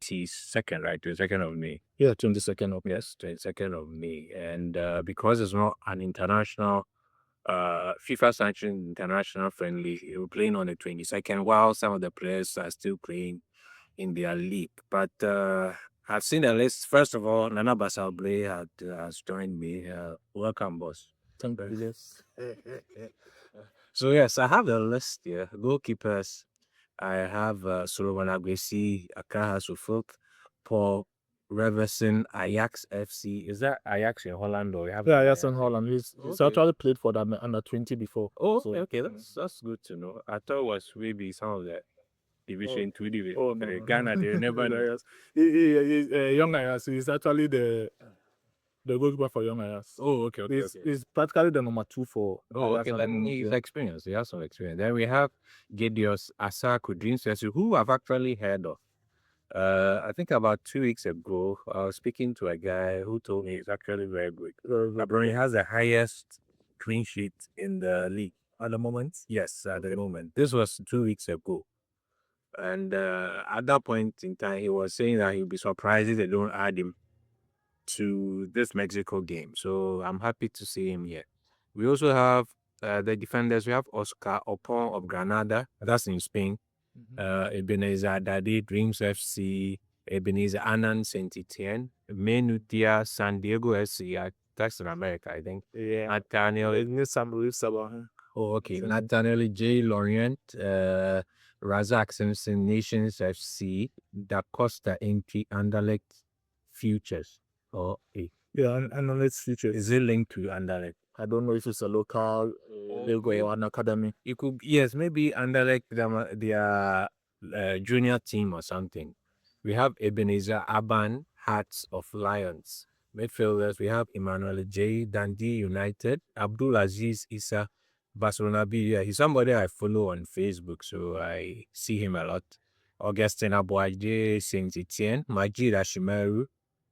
22nd, right? 22nd of May. Yeah, 22nd of Yes, 22nd of May. And because it's not an international, FIFA sanctioned international friendly, we're playing on the 22nd, while some of the players are still playing in their league. But I've seen the list. First of all, Nana Basalble has joined me. Welcome, boss. Thank you. Yes. So, yes, I have the list here. Goalkeepers. I have Solomon Aguesi, Akaha Suffolk, Paul Reverson, Ajax FC. Is that Ajax in Holland or you have? Yeah, yes, in Holland. He's Okay. actually played for them under 20 before. Oh, So- okay, that's good to know. I thought it was maybe some of the division two division. Oh, no. Ghana, they never know. Yes. He's Young Ayas. He's actually the goalkeeper for Young Ayas. Oh, okay, okay. He's practically the number 2 for. Oh, Ayas okay. at the Then moment, he's yeah. experienced. He has some experience. Then we have Gedios Asako Dream Session, who I've actually heard of. I think about 2 weeks ago, I was speaking to a guy who told me he's actually very good. He has the highest clean sheet in the league At the moment. Yes, at the moment. This was 2 weeks ago. And at that point in time, he was saying that he'll be surprised if they don't add him to this Mexico game. So I'm happy to see him here. We also have the defenders. We have Oscar Opon of Granada. That's in Spain. Ebenezer Dade, Dreams FC, Ebenezer Annan, Saint Etienne, Menutia, San Diego FC. That's in America, I think. Yeah. Nathaniel. Some beliefs about him. Oh, okay. Nathaniel J. Lorient, Razak Simpson, Nations FC, Da Costa Entry, Anderlecht Futures. Oh, Yeah, and let's future. is it linked to Anderlecht? I don't know if it's a local league or an academy. It could, yes, maybe Anderlecht, their junior team or something. We have Ebenezer Aban, Hearts of Lions. Midfielders, we have Emmanuel J. Dundee United, Abdul Aziz Issa, Barcelona B. Yeah, he's somebody I follow on Facebook, so I see him a lot. Augustin Abuaje, Saint Etienne, Majid Ashimeru,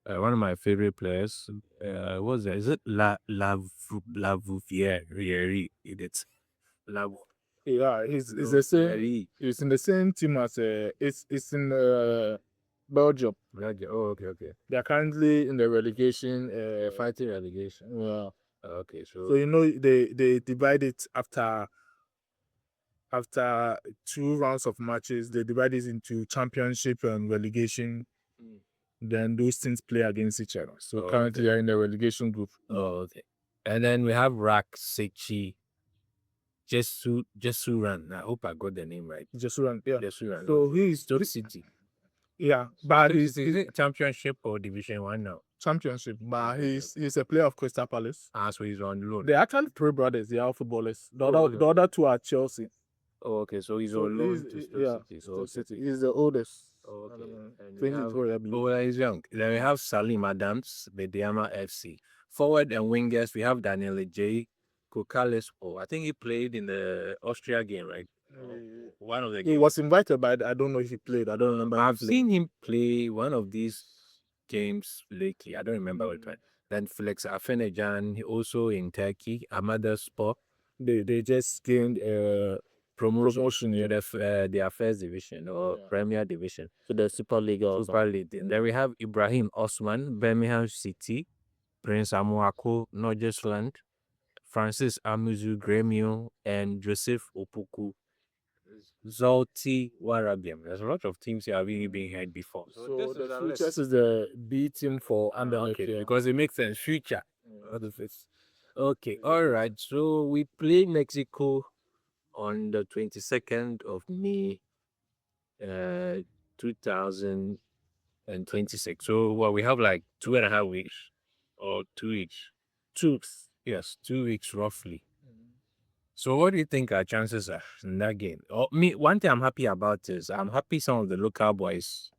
one of my favorite players. What's that? Is it Lavouvière? It's Lav. Yeah, he's the same. He's in the same team as it's in Belgium. Oh, okay. They are currently in the relegation. Fighting relegation. Yeah. Okay, So so you know they divide it after 2 rounds of matches. They divide it into championship and relegation. Then those teams play against each other. So currently they're in the relegation group. oh, okay. And then we have Rak Sechi Jesuran. I hope I got the name right. Jesuran, yeah. Jesuran. So he's Story City. yeah, but Is he's it championship or division one now? championship. But he's a player of Crystal Palace. So he's on loan. They're actually 3 brothers. They are footballers. The okay. other 2 are Chelsea. Oh, okay. So he's on loan to Stoke City. So City. He's the oldest. Oh, okay. And 23, I believe. he's young. Then we have Salim Adams, Bediama FC. Forward and wingers, we have Daniel J. Kokales. Oh, I think he played in the Austria game, right? One of the He games. was invited, but I don't know if he played. I don't remember. I've seen him play one of these games lately. I don't remember which one. Then Felix Afenejan, also in Turkey. Amada Sport. They just gained promotion to their first division or Premier Division. to the Super League or Super League. Then we have Ibrahim Osman, Birmingham City, Prince Amuako, Norgesland, Francis Amuzu Gremio, and Joseph Opoku, Zolti Warabiam. There's a lot of teams here have really been heard before. So the Futures is the B team for Anderlecht. Okay, because it makes sense. Future. Okay, all right. So we play Mexico on the 22nd of May, 2026. So we have like 2.5 weeks or 2 weeks. 2 weeks. Yes, 2 weeks roughly. So what do you think our chances are in that game? One thing I'm happy about is I'm happy some of the local boys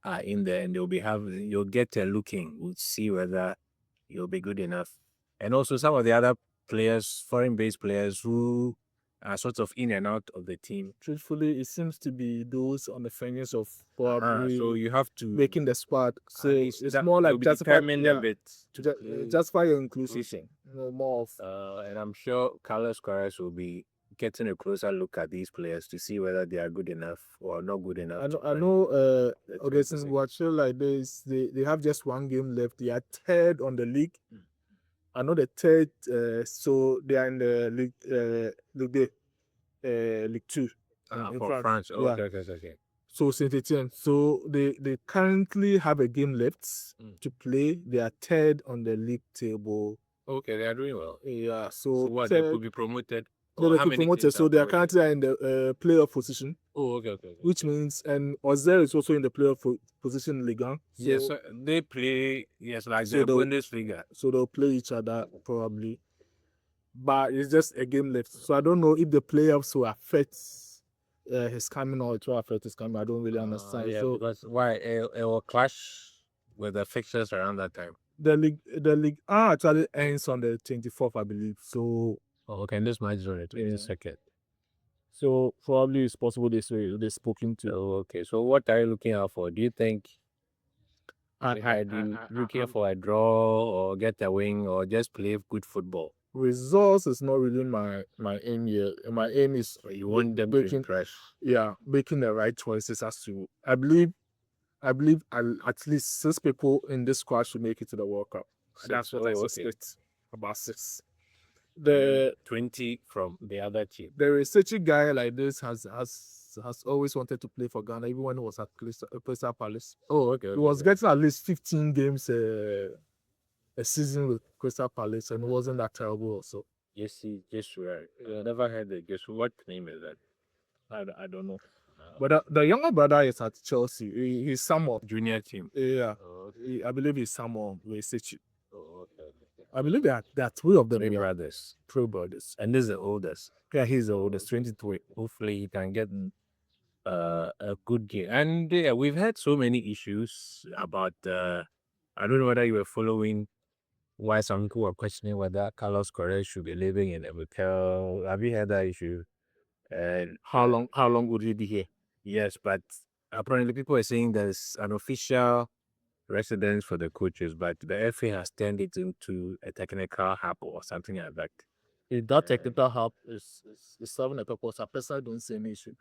are in there and you'll get a looking. We'll see whether you'll be good enough. And also some of the other players, foreign-based players who are sort of in and out of the team. Truthfully, it seems to be those on the fringes of probably so you have to making the squad. So it's that more like justify a bit. Justify your inclusion. More of and I'm sure Carlos Corres will be getting a closer look at these players to see whether they are good enough or not good enough. I know Augustin Watcher like this, they have just one game left. They are third on the league. I know the third, so they are in the League 2 in For France. Oh, yeah. okay. So Saint Etienne. So they currently have a game left to play. They are third on the league table. Okay, they are doing well. Yeah. So what, they could be promoted? No, they could promoted. So they are currently in the playoff position. Oh, okay. Which means, and Ozer is also in the playoff position in Ligue 1. So, Yes, so they play, like So the Bundesliga. so they'll play each other probably. But it's just a game left. So I don't know if the playoffs will affect his coming or it will affect his coming. I don't really understand. Yeah, So because why? It will clash with the fixtures around that time. the league actually ends on the 24th, I believe. So Oh, okay, and this match is on the 22nd. So probably it's possible they've spoken to. Oh, okay. So what are you looking out for? Do you think I looking for a draw or get a win or just play good football? Results is not really my aim here. My aim is You want them to impress. Yeah, making the right choices as to. I believe at least 6 people in this squad should make it to the World Cup. That's what I suspect. About 6. The 20 from the other team. The researchy guy like this has always wanted to play for Ghana, even when he was at Crystal Palace. Oh, okay. He was getting at least 15 games a season with Crystal Palace, and it wasn't that terrible also. Yes, right. I never heard it. Guess what name is that? I don't know. But the younger brother is at Chelsea. He's someone. Junior team. Yeah. Oh, okay. I believe he's someone. Oh, okay. I believe there are 3 of them. 3 brothers. 3 brothers. And this is the oldest. Yeah, he's the oldest, 23. Hopefully he can get a good game. And we've had so many issues about I don't know whether you were following why some people were questioning whether Carlos Correa should be living in a hotel. Have you had that issue? And how long would he be here? Yes, but apparently people are saying there's an official residence for the coaches, but the FA has turned it into a technical hub or something like that. If that technical hub is serving a purpose, I personally don't see any issue.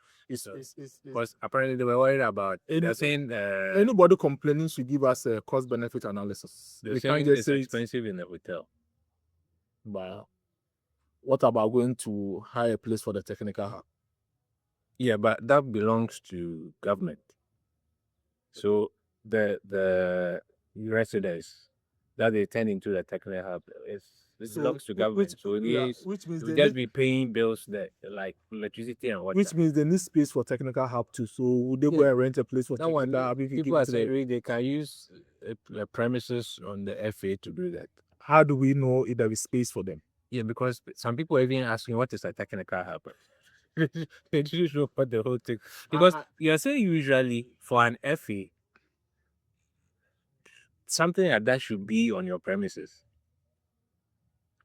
Because apparently they were worried about. They're saying anybody complaining should give us a cost benefit analysis. They're saying it's expensive in the hotel. But what about going to hire a place for the technical hub? Yeah, but that belongs to government. So the residents that they turn into the technical hub belongs to government. Which means they just be paying bills there, like electricity and water. Which means they need space for technical hub too. So would they go and rent a place for technical hub? People are saying they can use premises on the FA to do that. How do we know if there is space for them? Yeah, because some people are even asking what is a technical hub. They just show for the whole thing. Because you're saying usually for an FA, something like that should be on your premises.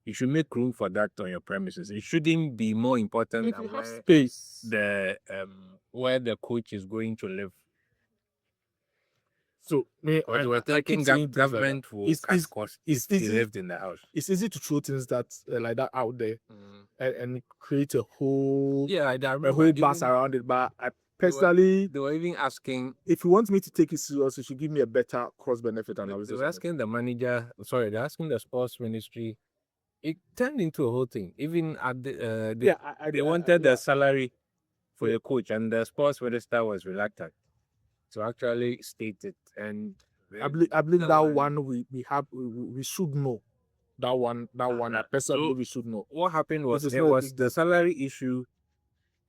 You should make room for that on your premises. It shouldn't be more important than where space where the coach is going to live. So we're thinking government will cut costs if he lived in the house. It's easy to throw things that like that out there and create a whole buzz around it. But I personally, they were even asking, if you want me to take it serious, you should give me a better cost benefit analysis. They were asking the manager. Sorry, they're asking the sports ministry. It turned into a whole thing. Even at they wanted the salary for the coach, and the sports minister was reluctant to actually state it. And I believe that one we should know. That one I personally we should know. What happened was the salary issue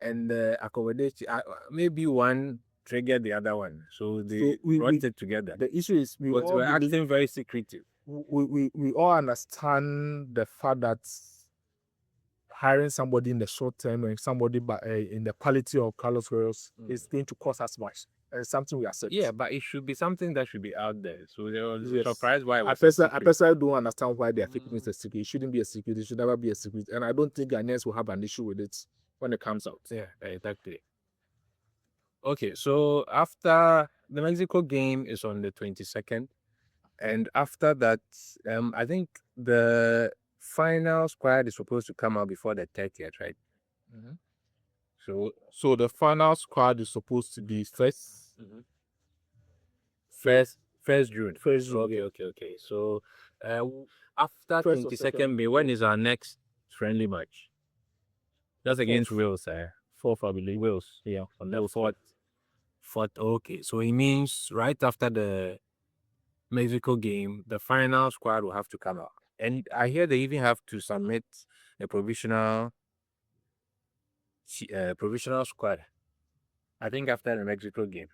and the accommodation. Maybe one triggered the other one, so they brought it together. The issue is we were acting very secretive. We all understand the fact that hiring somebody in the short term and somebody in the quality of Carlos Correa is going to cost us much. And something we accept. Yeah, but it should be something that should be out there. So they were surprised why. I personally don't understand why they are keeping it a secret. It shouldn't be a secret. It should never be a secret. And I don't think Ghanaians will have an issue with it when it comes out. Yeah, exactly. Okay, so after the Mexico game is on the 22nd, and after that, I think the final squad is supposed to come out before the 30th, right? Mhm. So So the final squad is supposed to be first. first June. First June, Okay, yeah. okay. So after First or 22nd second, May, when is our next friendly match? That's against Fourth. Wales, Fourth, I believe. Wales. Yeah, on the Wales, fourth. Fourth. Okay, so it means right after the Mexico game, the final squad will have to come out. And I hear they even have to submit a provisional squad. I think after the Mexico game.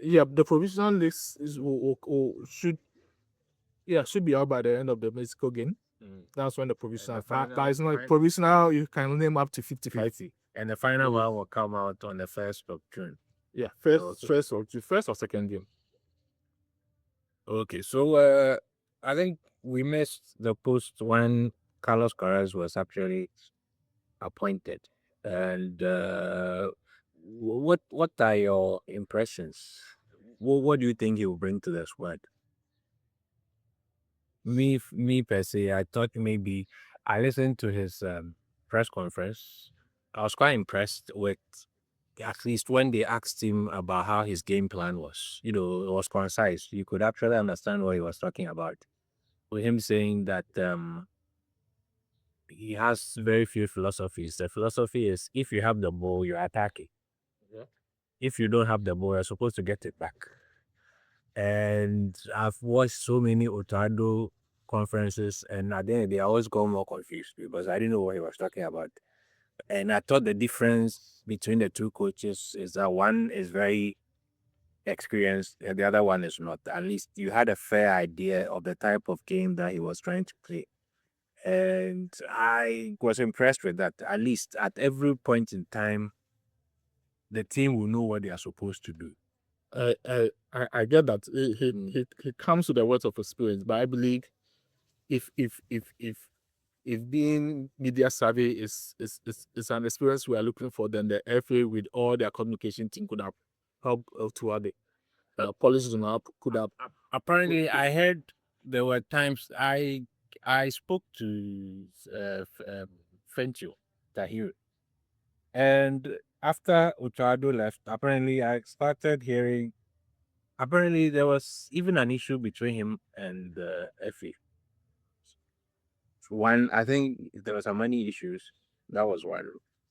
Yeah, the provisional list should be out by the end of the Mexico game. That's when the provisional. That is not provisional. You can name up to 50-50. 50. And the final one will come out on the 1st of June. Yeah, Okay. first or second game. Okay, so I think we missed the post when Carlos Carras was actually appointed. And what are your impressions? What do you think he will bring to the squad? Me per se, I thought maybe I listened to his press conference. I was quite impressed with at least when they asked him about how his game plan was. You know, it was concise. You could actually understand what he was talking about. With him saying that he has very few philosophies. The philosophy is if you have the ball, you're attacking. Yeah. If you don't have the ball, you're supposed to get it back. And I've watched so many Otado conferences, and at the end, they always got more confused because I didn't know what he was talking about. And I thought the difference between the two coaches is that one is very experienced and the other one is not. At least you had a fair idea of the type of game that he was trying to play. And I was impressed with that. At least at every point in time, the team will know what they are supposed to do. I get that he comes with a wealth of experience, but I believe if being media savvy is an experience we are looking for, then the FA with all their communication team could have helped toward the policies on up could have. Apparently, I heard there were times I spoke to Fentio Tahir, and after Uchado left, apparently I started hearing. Apparently, there was even an issue between him and the FA. One, I think there were some money issues. That was one,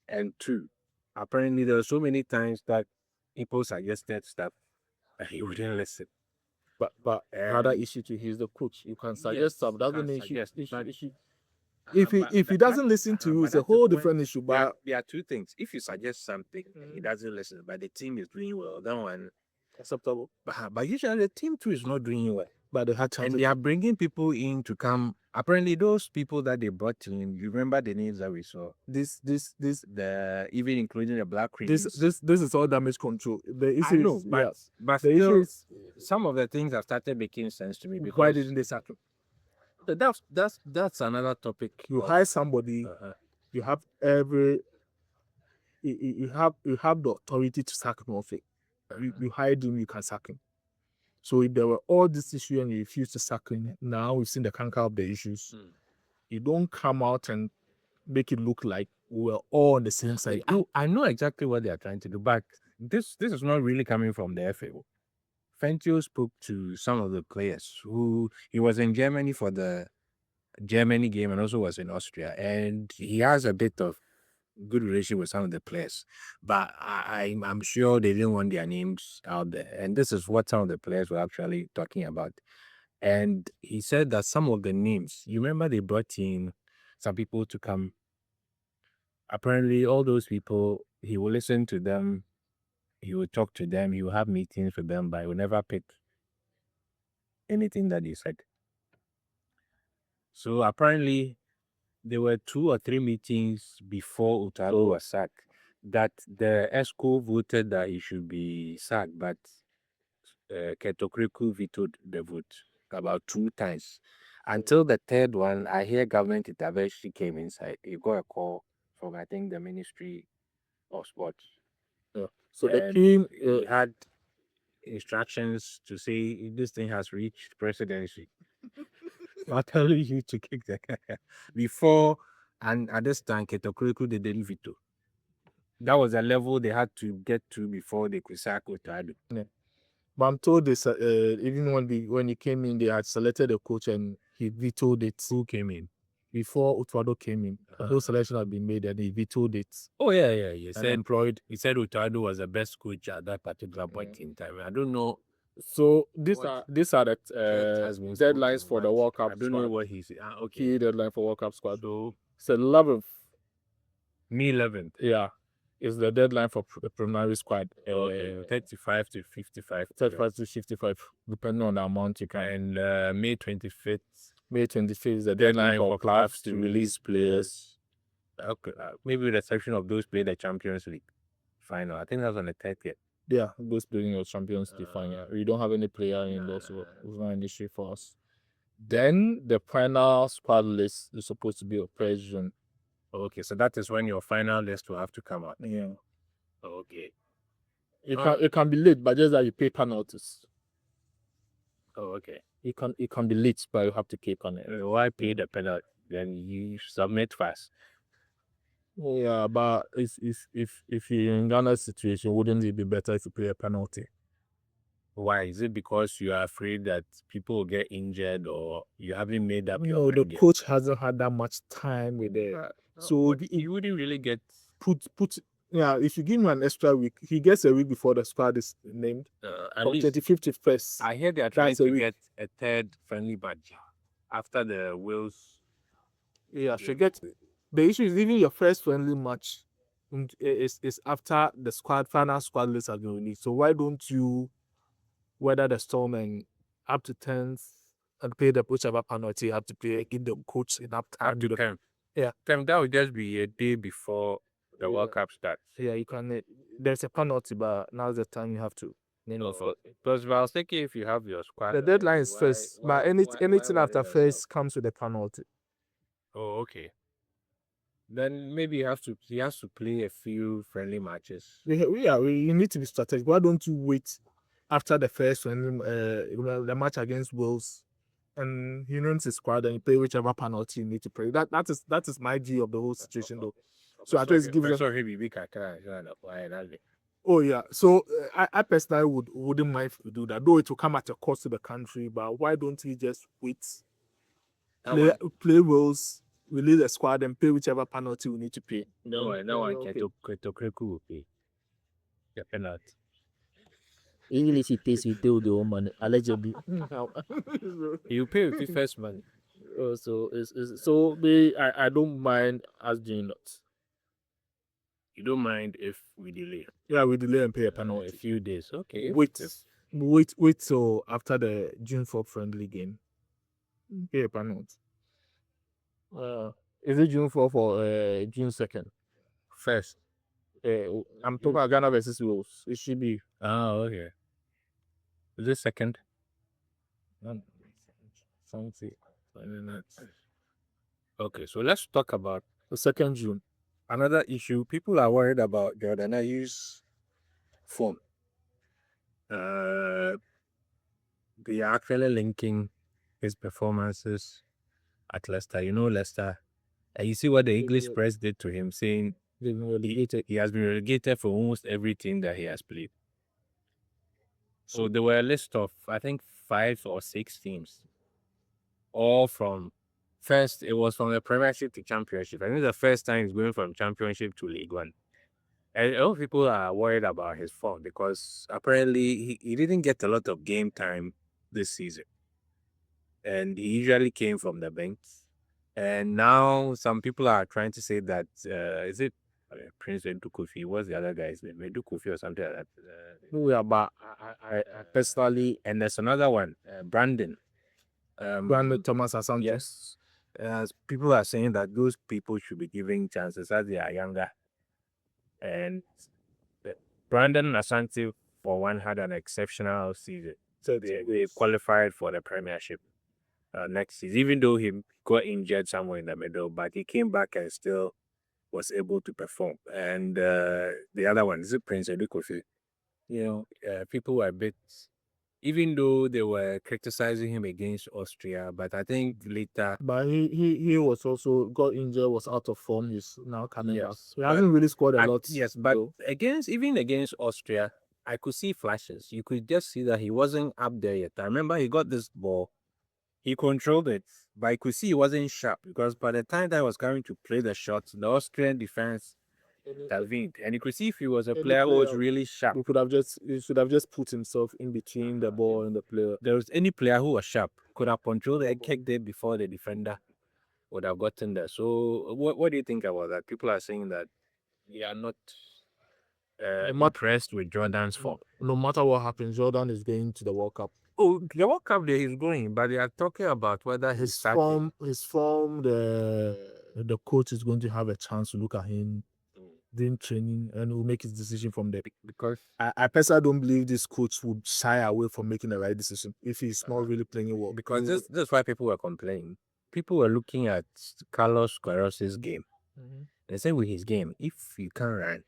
and two, apparently there were so many times that people suggested stuff and he wouldn't listen. But another issue to he's the coach. You can suggest stuff. That's an issue. If he doesn't listen to you, it's a whole different issue. But there are two things. If you suggest something and he doesn't listen, but the team is doing well, that one acceptable. but usually the team too is not doing well. But they had And they are bringing people in to come. Apparently, those people that they brought in, you remember the names that we saw. The even including the Black Queens. This is all damage control. The issue I know, is, but the still, issue is some of the things have started making sense to me. Because why didn't they sack him? That's another topic. You hire somebody, you have you have the authority to sack him off it. You hired him, you can sack him. So if there were all these issues and you refuse to sack him, now we've seen the conquer of the issues. You don't come out and make it look like we're all on the same side. I know exactly what they are trying to do, but this is not really coming from the FA. Fentio spoke to some of the players who he was in Germany for the Germany game and also was in Austria, and he has a bit of good relation with some of the players. But I'm sure they didn't want their names out there, and this is what some of the players were actually talking about. And he said that some of the names, you remember, they brought in some people to come. Apparently, all those people, he will listen to them, he will talk to them, he will have meetings with them, but he will never pick anything that he said. So apparently, there were 2 or 3 meetings before Utalo was sacked that the ESCO voted that he should be sacked, but Ketokriku vetoed the vote about 2 times. Until the third one, I hear government intervention came inside. He got a call from, I think, the Ministry of Sports. So the And team he had instructions to say this thing has reached presidency. I'm telling you to kick the guy before And at this time, Ketokuriku they didn't veto. That was a level they had to get to before they could sack Otado. But I'm told this even when he came in, they had selected a coach and he vetoed it. Who came in? Before Utwado came in, those selections had been made and he vetoed it. Oh yeah. He And said employed. he said Otado was the best coach at that particular point in time. I don't know. So these What are the has been deadlines spoken, for the but World Cup I don't squad. know what he said. Okay. Key deadline for World Cup squad. So It's 11th. May 11th. Yeah, is the deadline for the preliminary squad. Okay. 35 to 55. 35 to 55, depending on the amount you can. And May 25th. May 25th is the deadline for clubs to release players. Okay. Maybe with the exception of those playing the Champions League final. I think that's on the 30th. Yeah, those playing your Champions League final. We don't have any player in those, so it's not an issue for us. Then the final squad list is supposed to be a June. Okay, so that is when your final list will have to come out. Yeah. Okay. It can be late, but just that you pay penalties. Oh, okay. It can be late, but you have to pay penalties. Why pay the penalty? Then you submit fast. Yeah, but if you're in Ghana's situation, wouldn't it be better if you pay a penalty? Why? Is it because you are afraid that people will get injured or you haven't made up your No, mind the yet? coach hasn't had that much time with it. So you wouldn't really get put yeah, if you give him an extra week, he gets a week before the squad is named. at From least 25th to 1st. I hear they are trying to get a third friendly badge after the Wales. Yeah, should get. The issue is even your first friendly match is after the final squad list has been released. So why don't you weather the storm and up to 10th and pay the whichever penalty you have to pay, give the coach enough time Up to 10. Yeah. That would just be a day before the World Cup starts. Yeah, you can. There's a penalty, but now's the time you have to. Because I was thinking if you have your squad. The deadline is first, but anything after first comes with a penalty. Oh, okay. Then maybe he has to play a few friendly matches. You need to be strategic. Why don't you wait after the first friendly, the match against Wales, and he runs his squad and you play whichever penalty you need to play. That is my view of the whole situation, though. So at least give them. Oh yeah. So I personally wouldn't mind if you do that. Though it will come at a cost to the country, but why don't we just wait? Play Wales, release the squad, and pay whichever penalty we need to pay. No, one Ketokreku will pay the penalty. Even if he pays with the own money, allegedly. You pay with the first money. So I don't mind us doing that. You don't mind if we delay? Yeah, we delay and pay a penalty. A few days. Okay. Wait till after the June 4th friendly game. Pay a penalty. Is it June 4th or June 2nd? First. I'm talking about Ghana versus Wales. It should be. Oh, okay. Is it second? Something. Okay, so let's talk about the 2nd June. Another issue, people are worried about Jordan Ayew's form. They are actually linking his performances at Leicester. You know Leicester. And you see what the English press did to him, saying he has been relegated for almost everything that he has played. So there were a list of, I think, 5 or 6 teams. All from, first, it was from the Premiership to Championship. I think the first time he's going from Championship to League One. And a lot of people are worried about his form because apparently he didn't get a lot of game time this season. And he usually came from the bench. And now some people are trying to say that, is it Prince Edu Kofi? What's the other guy's name? Edu Kofi or something like that. But I personally, and there's another one, Brandon. Brandon Thomas Asante. Yes. People are saying that those people should be given chances as they are younger. And Brandon Asante, for one, had an exceptional season. So they qualified for the Premiership next season, even though he got injured somewhere in the middle, but he came back and still was able to perform. And the other one is Prince Edu Kofi. You know, people were a bit even though they were criticizing him against Austria, but I think later, But he was also got injured, was out of form. He's now coming back. yes, He but hasn't really scored a lot. yes, but though. even against Austria, I could see flashes. You could just see that he wasn't up there yet. I remember he got this ball, he controlled it, but I could see he wasn't sharp because by the time that I was going to play the shots, the Austrian defense intervened, and you could see if he was a Any player who was player really sharp. he should have just put himself in between the ball and the player. There was any player who was sharp could have controlled and kicked it before the defender would have gotten there. So, what do you think about that? People are saying that they are not impressed with Jordan's form. No matter what happens, Jordan is going to the World Cup. Oh, the World Cup there he's going, but they are talking about whether he's starting. His form, the coach is going to have a chance to look at him doing training and will make his decision from there. Because I personally don't believe this coach would shy away from making the right decision if he's not really playing well. because this is why people were complaining. People were looking at Carlos Queiros's game. They say with his game, if you can run,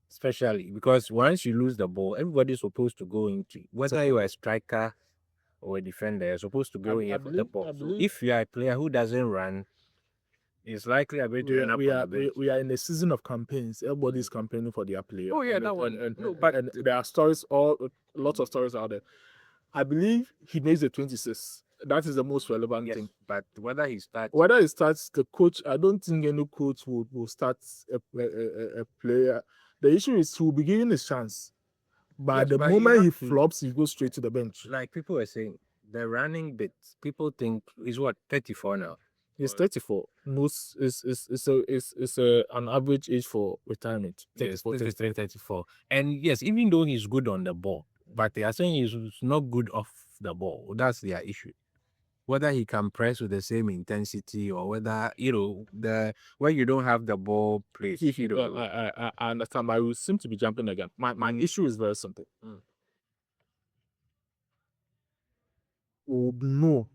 especially because once you lose the ball, everybody's supposed to go into it. Whether you're a striker or a defender, you're supposed to go in for the ball. So if you are a player who doesn't run, it's likely a bit to end up on the bench. we are in a season of campaigns. Everybody's campaigning for their player. Oh yeah, and, that one. And, No, but and there are stories, lots of stories out there. I believe he makes the 26. That is the most relevant yes, thing. but whether he starts, The coach, I don't think any coach will start a player. The issue is he will be given his chance. But Yes, the but you moment he have to- flops, he goes straight to the bench. like people were saying, the running bit, people think is what 34 now. He's 34. Most is an average age for retirement. Yes, 34, 33, 34. And yes, even though he's good on the ball, but they are saying he's not good off the ball. That's their issue. Whether he can press with the same intensity or whether, when you don't have the ball, play. I understand, but I will seem to be jumping again. My issue is very simple. Oh, no.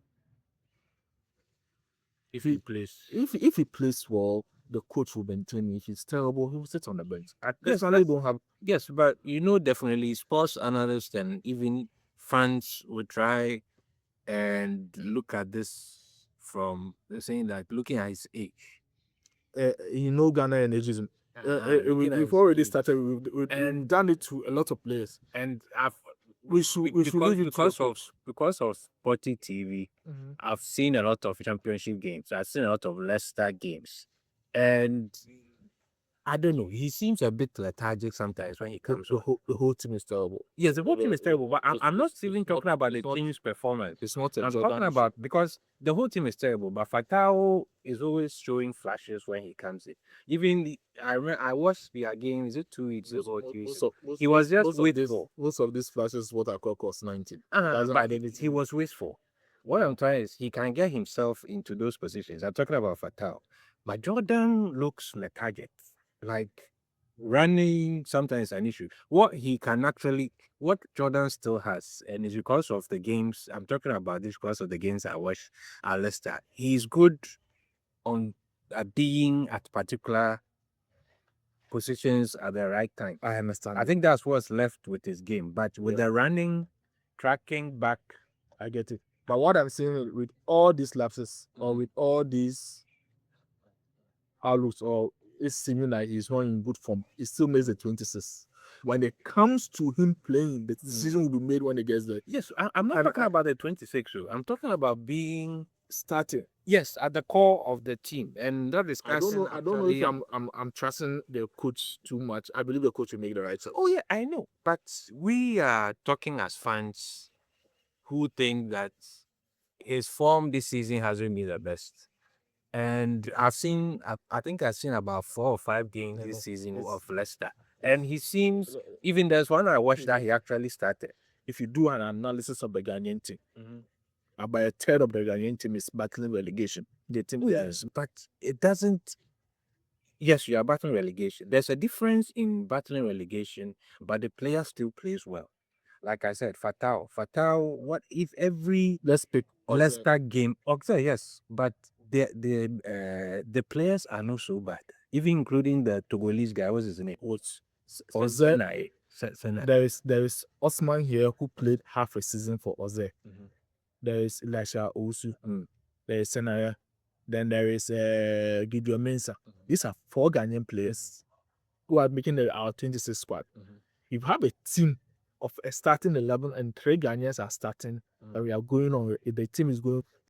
If he plays. If he plays well, the coach will maintain him. If he's terrible, he will sit on the bench. Yes, don't have. Yes, but definitely sports analysts and even fans will try and look at this from saying that looking at his age. Ghana and ageism. We've already started. We've done it to a lot of players, and we should leave it because of Sporty TV. I've seen a lot of championship games. I've seen a lot of Leicester games, and I don't know. He seems a bit lethargic sometimes when he comes. The whole team is terrible. Yes, the whole team is terrible, but I'm not even talking about the team's performance. It's not. I'm talking about because the whole team is terrible, but Fatao is always showing flashes when he comes in. Even I watched their game. Is it 2 weeks ago? He was just wasteful. Most of these flashes, what I call cost 19. But he was wasteful. What I'm trying is he can get himself into those positions. I'm talking about Fatao, but Jordan looks lethargic. Like running sometimes an issue. What Jordan still has, and it's because of the games I'm talking about this because of the games I watch at Leicester. He's good on being at particular positions at the right time. I understand. I think that's what's left with his game. But with the running, tracking back, I get it. But what I'm saying with all these lapses or with all these outlooks or it's seeming like he's not in good form, he still makes the 26. When it comes to him playing, the decision will be made when he gets there. Yes, I'm not talking about the 26. I'm talking about being starting. Yes, at the core of the team, and that is. I don't know if I'm trusting the coach too much. I believe the coach will make the right choice. Oh yeah, I know, but we are talking as fans who think that his form this season hasn't been the best. And I think I've seen about 4 or 5 games this season of Leicester. And he seems, even there's one I watched that he actually started. If you do an analysis of the Ghanaian team, about a third of the Ghanaian team is battling relegation. The team, yes, but it doesn't. Yes, you are battling relegation. There's a difference in battling relegation, but the player still plays well. Like I said, Fatao, what if every Leicester game, yes, but the players are not so bad, even including the Togolese guy. What's his name? There is Osman here who played half a season for Oze. There is Elisha Owusu. There is Senaya. Then there is Gideon Mensah. These are 4 Ghanaian players who are making our 26 squad. If you have a team of a starting 11 and 3 Ghanaians are starting, and we are going on, the team is going